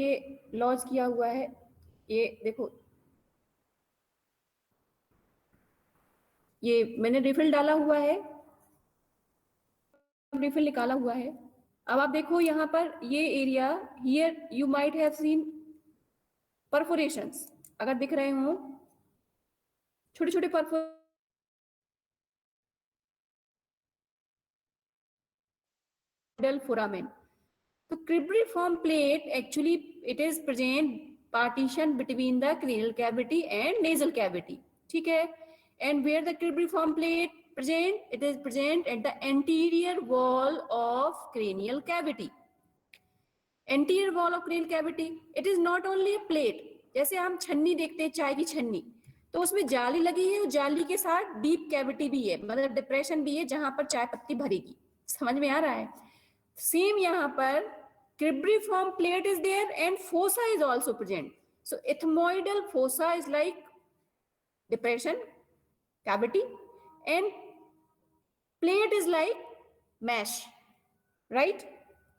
ये लॉन्च किया हुआ है, ये देखो, ये मैंने रिफिल डाला हुआ है, रिफिल निकाला हुआ है। अब आप देखो यहाँ पर ये area, here you might have seen perforations, अगर दिख रहे हो छोटे छोटे foramen. तो cribriform plate actually it is present partition between the cranial cavity and nasal cavity, ठीक है? And where the cribriform plate present, it is present at the anterior wall of cranial cavity. Anterior wall of cranial cavity, it is not only a plate, जैसे हम छन्नी देखते हैं, चाय की छन्नी, तो उसमें जाली लगी है, जाली के साथ डीप कैविटी भी है, मतलब डिप्रेशन भी है जहां पर चाय पत्ती भरेगी। समझ में आ रहा है? सेम यहाँ पर cribriform plate is there and fossa is also present. So ethmoidal fossa is like depression cavity and plate is like mesh, right?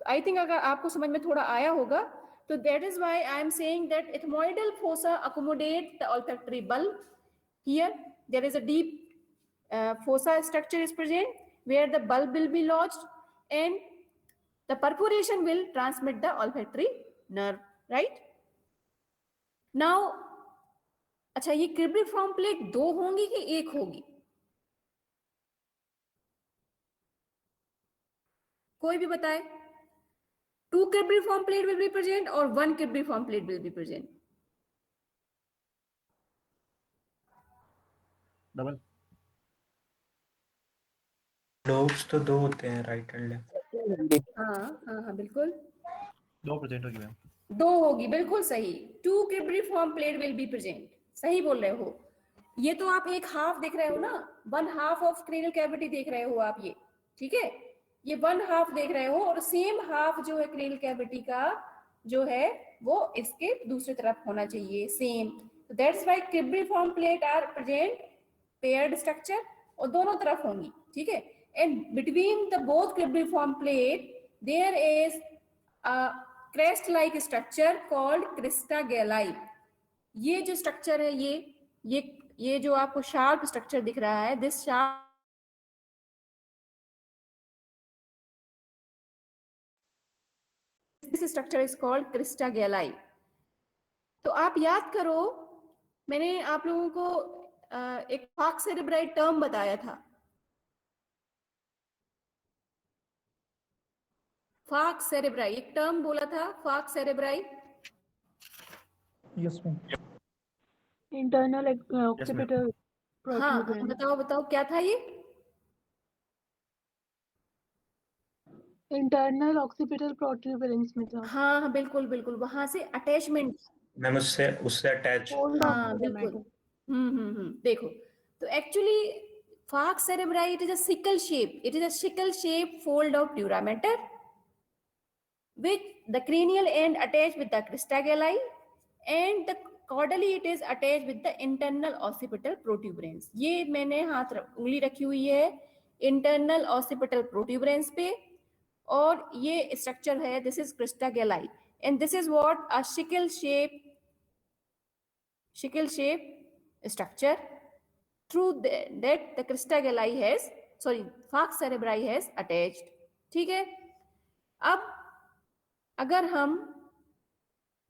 I think अगर आपको समझ में थोड़ा आया होगा, तो that is why I am saying that ethmoidal fossa accommodate the olfactory bulb. Here there is a deep fossa structure is present where the bulb will be lodged and the perforation will transmit the olfactory nerve, right? Now, अच्छा, ये cribriform plate 2 होंगी कि 1 होगी? कोई भी बताए? 2 cribriform plate will be present or 1 cribriform plate will be present? Double. Lobes तो 2 होते हैं, राइट एंड लेफ्ट। हाँ हाँ हाँ, बिल्कुल 2% होगी मैम। 2 होगी, बिल्कुल सही। 2 cribriform plate will be present, सही बोल रहे हो। ये तो आप एक हाफ देख रहे हो ना, 1 half ऑफ cranial cavity देख रहे हो आप, ये ठीक है, ये 1 half देख रहे हो, और सेम हाफ जो है cranial cavity का जो है वो इसके दूसरी तरफ होना चाहिए, same. That's why cribriform plate are present paired structure, और दोनों तरफ होंगी, ठीक है। And between the both cribriform plate there is crest like structure called crista galli. ये जो स्ट्रक्चर है, ये जो आपको शार्प स्ट्रक्चर दिख रहा है, this sharp this structure is called crista galli. तो आप याद करो, मैंने आप लोगों को एक फाक्स सेरेब्राई टर्म बताया था। फाक्स सेरेब्राई एक टर्म बोला था, fox cerebri. Yes ma'am. Internal occipital हाँ, बताओ बताओ क्या था ये? इंटरनल ऑक्सीपिटल प्रोट्यूबरेंस में था। हाँ हाँ, बिल्कुल बिल्कुल, वहां से अटैचमेंट। मैम उससे अटैच। हाँ बिल्कुल। देखो, तो actually fox cerebri it is a sickle shape, it is a sickle shape fold of dura mater with the cranial end attached with the crista galli and the caudally it is attached with the internal occipital protuberance. ये मैंने उंगली रखी हुई है internal occipital protuberance पे, और ये structure है, this is crista galli and this is what a sickle shape structure through that the crista galli has, sorry, falx cerebri has attached, ठीक है। अब अगर हम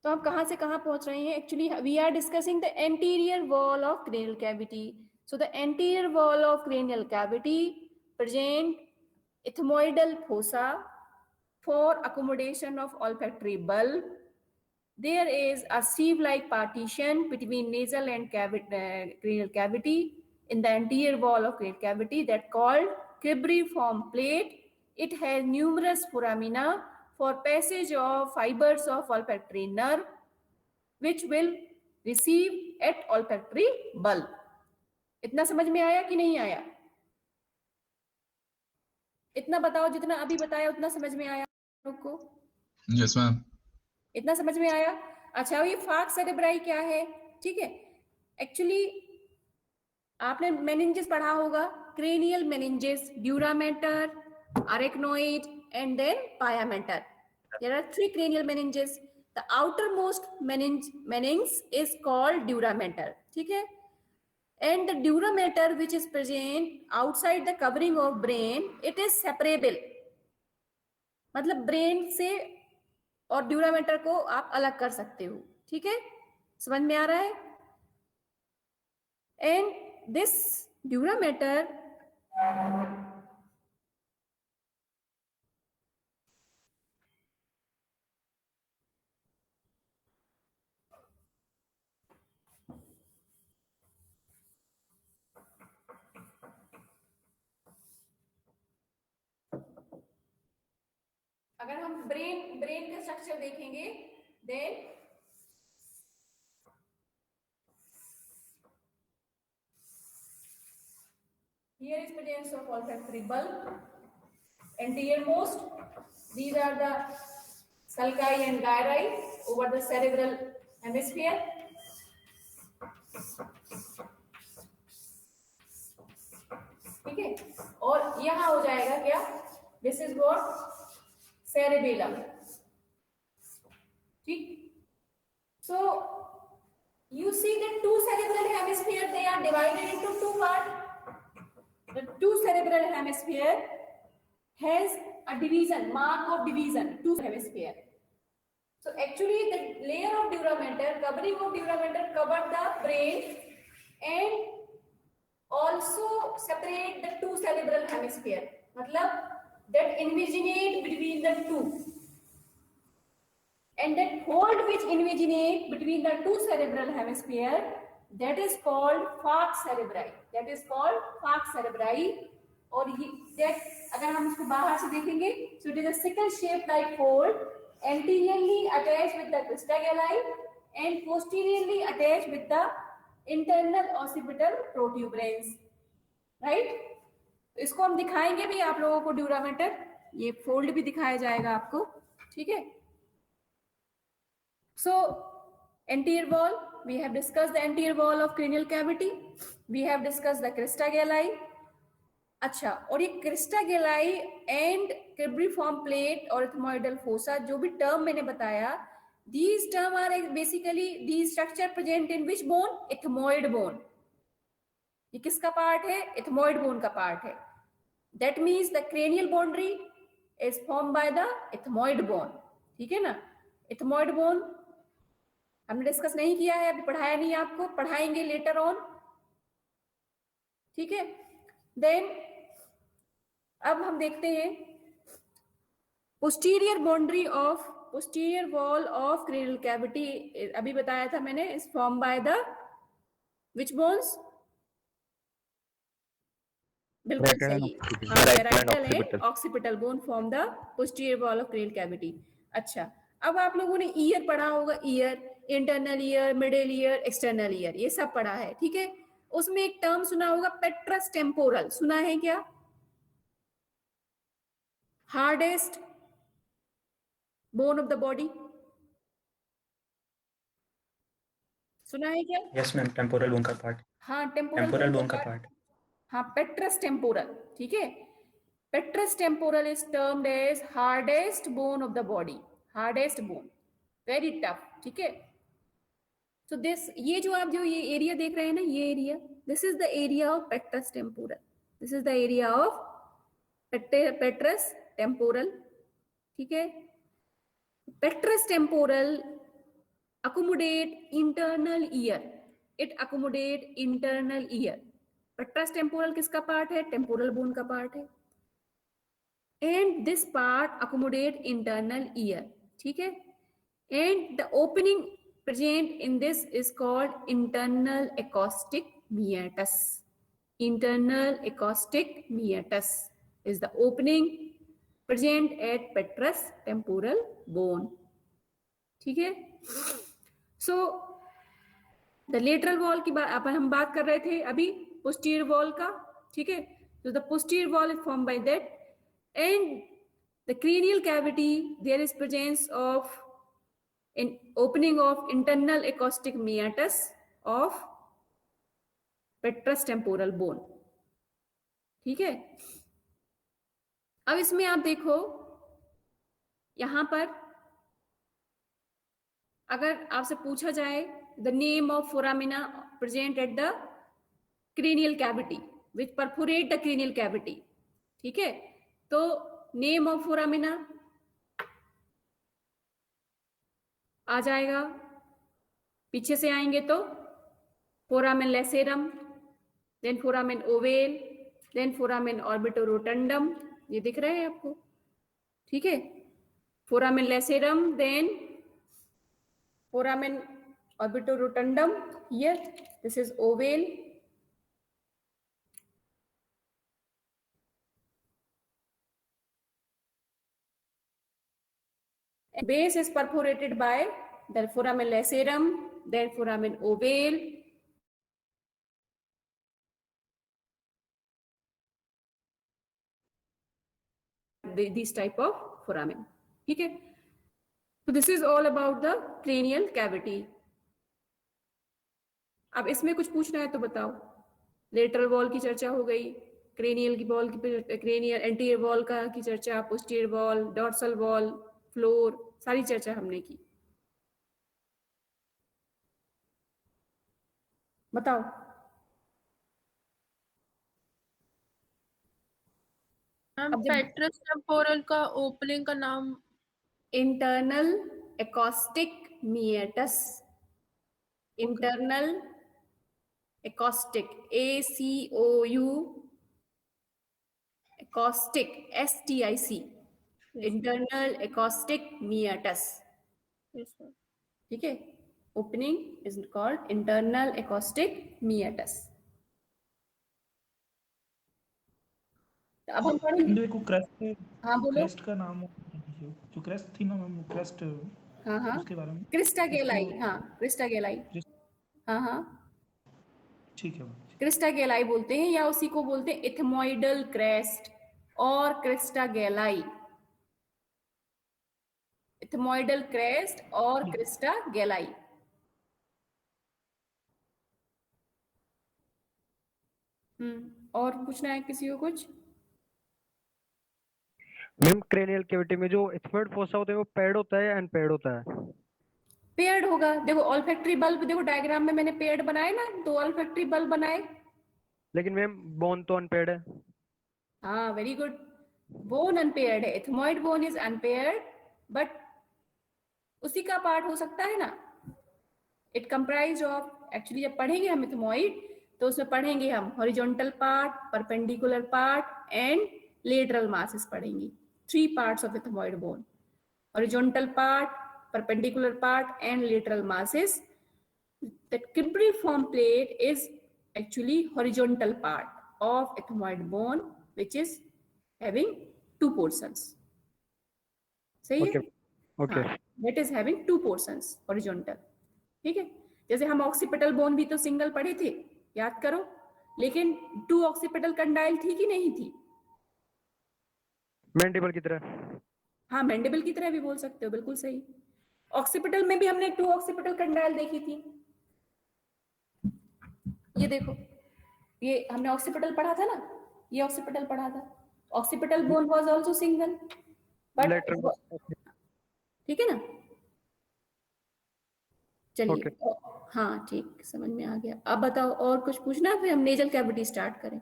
कहां से कहां पहुंच रहे हैं? Actually we are discussing the anterior wall of cranial cavity. So the anterior wall of cranial cavity present ethmoidal fossa for accommodation of olfactory bulb. There is a sieve-like partition between nasal and cranial cavity in the anterior wall of cranial cavity that called cribriform plate. It has numerous foramina for passage of fibers of olfactory nerve which will receive at olfactory bulb. इतना समझ में आया कि नहीं आया? इतना बताओ, जितना अभी बताया उतना समझ में आया लोग को? Yes ma'am. इतना समझ में आया? अच्छा, ये फाक्स सेरेब्राई क्या है? ठीक है, एक्चुअली आपने मेनिंजेस पढ़ा होगा, cranial meninges, dura mater, arachnoid and then pia mater. There are 3 cranial meninges. The outermost meninx is called dura mater. ठीक है? And the dura mater which is present outside the covering of brain, it is separable. मतलब brain से और dura mater को आप अलग कर सकते हो. ठीक है, समझ में आ रहा है? एंड दिस ड्यूरा मैटर अगर हम ब्रेन का स्ट्रक्चर देखेंगे, then here is presence of olfactory bulb. Anteriormost, these are the sulci and gyri over the cerebral hemisphere. ठीक है, और यहां हो जाएगा क्या? This is what cerebellum. ठीक, so you see the two cerebral hemisphere, they are divided into two parts. The two cerebral hemisphere has a division, mark of division, two hemisphere. So actually the layer of dura mater, covering of dura mater cover the brain and also separate the two cerebral hemisphere. मतलब that invaginate between the two. And that fold which invaginate between the two cerebral hemisphere, that is called falx cerebri. That is called falx cerebri. और ये that अगर हम इसको बाहर से देखेंगे, so it is a sickle shaped like fold, anteriorly attached with the crista galli and posteriorly attached with the internal occipital protuberance. Right? इसको हम दिखाएंगे भी आप लोगों को ड्यूरा मैटर, ये फोल्ड भी दिखाया जाएगा आपको. ठीक है. So anterior wall, we have discussed the anterior wall of cranial cavity. We have discussed the crista galli. अच्छा, और ये क्रिस्टा गैलाई एंड क्रिब्रिफॉर्म प्लेट और एथमोइडल फोसा, जो भी टर्म मैंने बताया, these term are basically these structure present in which bone? Ethmoid bone. ये किसका पार्ट है? एथमोइड बोन का पार्ट है. That means the cranial boundary is formed by the ethmoid bone. ठीक है ना? एथमोइड बोन हमने डिस्कस नहीं किया है, अभी पढ़ाया नहीं आपको, पढ़ाएंगे लेटर ऑन. ठीक है. देन अब हम देखते हैं posterior boundary of posterior wall of cranial cavity. अभी बताया था मैंने, is form by the which bones? बिल्कुल सही, parietal and occipital bone form the posterior wall of cranial cavity. अच्छा, अब आप लोगों ने ईयर पढ़ा होगा, year, internal ear, middle ear, external ear, ये सब पढ़ा है. ठीक है. उसमें एक टर्म सुना होगा पेट्रस टेम्पोरल, सुना है क्या? Hardest bone of the body, सुना है क्या? यस मैम, टेम्पोरल बोन का पार्ट. हाँ, टेम्पोरल बोन का पार्ट. हाँ, पेट्रस टेम्पोरल. ठीक है. Petrous temporal is termed as hardest bone of the body. Hardest bone, very tough. ठीक है. तो दिस, ये जो आप जो ये एरिया देख रहे हैं ना, ये area, this is the area of पेट्रस temporal. This is the area of पेट्रस temporal. ठीक है. Petrous temporal accommodate internal ear. It accommodate internal ear. पेट्रस temporal किसका पार्ट है? टेम्पोरल बोन का पार्ट है. And this part accommodate internal ear. ठीक है. And the opening present in this is called internal acoustic meatus. Internal acoustic meatus is the opening present at petrous temporal bone. ठीक है. So the lateral wall की बात हम बात कर रहे थे अभी, पोस्टीरियर वॉल का. ठीक है. तो the posterior wall is form by that and the cranial cavity there is presence of in opening of internal acoustic meatus of petrous temporal bone. ठीक है. अब इसमें आप देखो, यहां पर अगर आपसे पूछा जाए the name of foramina present at the cranial cavity which perforate the cranial cavity, ठीक है, तो नेम ऑफ फोरामिना आ जाएगा, पीछे से आएंगे तो foramen lacerum, then foramen ovale, then foramen rotundum, ये दिख रहा है आपको, ठीक है, foramen lacerum, then foramen rotundum, here this is oval, base is perforated by the foramen lacerum, then foramen ovale, these type of foramen, ठीक है. So this is all about the cranial cavity. अब इसमें कुछ पूछना है तो बताओ. Lateral wall की चर्चा हो गई, क्रेनियल की वॉल की, क्रेनियल एंटीरियर वॉल का की चर्चा, posterior wall, dorsal wall, floor, सारी चर्चा हमने की. बताओ. मैम पेट्रस टेम्पोरल का ओपनिंग का नाम internal acoustic meatus, internal acoustic, ACOU, acoustic, STIC, internal acoustic meatus, ठीक है. Opening is called internal acoustic meatus. अब हम पढ़ेंगे. को क्रेस्ट, हाँ बोलो. क्रेस्ट का नाम जो क्रेस्ट थी ना मैम, क्रेस्ट, हाँ हाँ, उसके बारे में. क्रिस्टा गेलाई, हाँ क्रिस्टा गेलाई, हाँ हाँ, ठीक है. क्रिस्टा गेलाई बोलते हैं, या उसी को बोलते हैं इथमोइडल क्रेस्ट और क्रिस्टा गेलाई, इथमोइडल क्रेस्ट और क्रिस्टा गेलाई. और पूछना है किसी को कुछ? मैम क्रेनियल कैविटी में जो इथमोइड फोसा होता है वो पेड होता है या अनपेड होता है? पेयर्ड होगा. देखो ऑल्फैक्टरी बल्ब, देखो डायग्राम में मैंने पेयर्ड बनाए ना, 2 ऑल्फैक्टरी बल्ब बनाए. लेकिन मैम बोन तो अनपेड है. हाँ वेरी गुड, बोन अनपेयर्ड है, ethmoid bone is unpaired, but उसी का पार्ट हो सकता है ना. इट कंप्राइज ऑफ, एक्चुअली जब पढ़ेंगे हम इथमोइड तो उसमें पढ़ेंगे हम horizontal part, perpendicular part and lateral masses पढ़ेंगे. 3 parts of ethmoid bone, horizontal part, perpendicular part and lateral masses. The cribriform plate is actually horizontal part of ethmoid bone which is having 2 portions. सही है? Okay. That is having 2 portions horizontal. ठीक है. जैसे हम occipital bone भी तो single पढ़े थे, याद करो, लेकिन 2 ऑक्सीपिटल कंडाइल थी कि नहीं थी? मैंडिबल की तरह. हाँ मैंडिबल की तरह भी बोल सकते हो, बिल्कुल सही. ऑक्सीपिटल में भी हमने 2 ऑक्सीपिटल कंडाइल देखी थी. ये देखो, ये हमने ऑक्सीपिटल पढ़ा था ना, ये ऑक्सीपिटल पढ़ा था. Occipital bone was also single, but ठीक है ना. चलिए, हाँ ठीक, समझ में आ गया. अब बताओ और कुछ पूछना, फिर हम नेजल कैविटी स्टार्ट करें.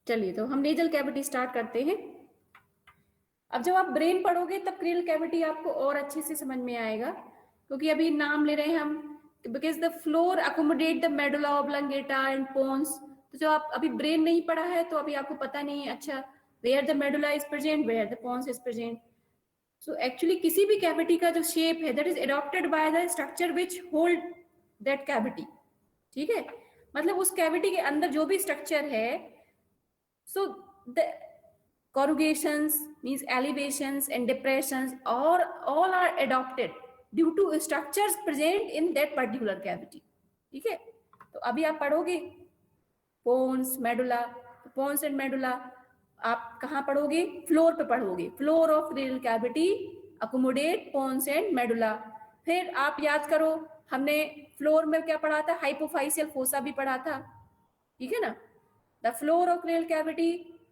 चलिए तो हम नेजल कैविटी स्टार्ट करते हैं. अब जब आप ब्रेन पढ़ोगे तब क्रेनियल कैविटी आपको और अच्छे से समझ में आएगा, क्योंकि अभी नाम ले रहे हैं हम, because the floor accommodate the medulla oblongata and pons. तो जो आप अभी ब्रेन नहीं पढ़ा है तो अभी आपको पता नहीं है, अच्छा where the medulla is present, where the pons is present. So actually किसी भी कैविटी का जो शेप है that is adopted by the structure which hold that cavity. ठीक है, मतलब उस कैविटी के अंदर जो भी स्ट्रक्चर है, so the corrugations means elevations and depressions or all are adopted due to structures present in that particular cavity. ठीक है, तो अभी आप पढ़ोगे pons medulla, pons and medulla आप कहाँ पढ़ोगे? फ्लोर पे पढ़ोगे. Floor of cranial cavity accommodate pons and medulla. फिर आप याद करो, हमने फ्लोर में क्या पढ़ा था? हाइपोफाइशियल फोसा भी पढ़ा था. ठीक है ना. The floor of cranial cavity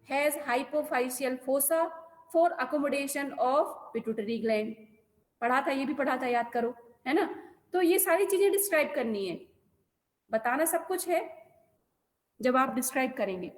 has hypophysial fossa for accommodation of pituitary gland. पढ़ा था, ये भी पढ़ा था, याद करो, है ना। तो ये सारी चीजें डिस्क्राइब करनी है, बताना सब कुछ है जब आप डिस्क्राइब करेंगे।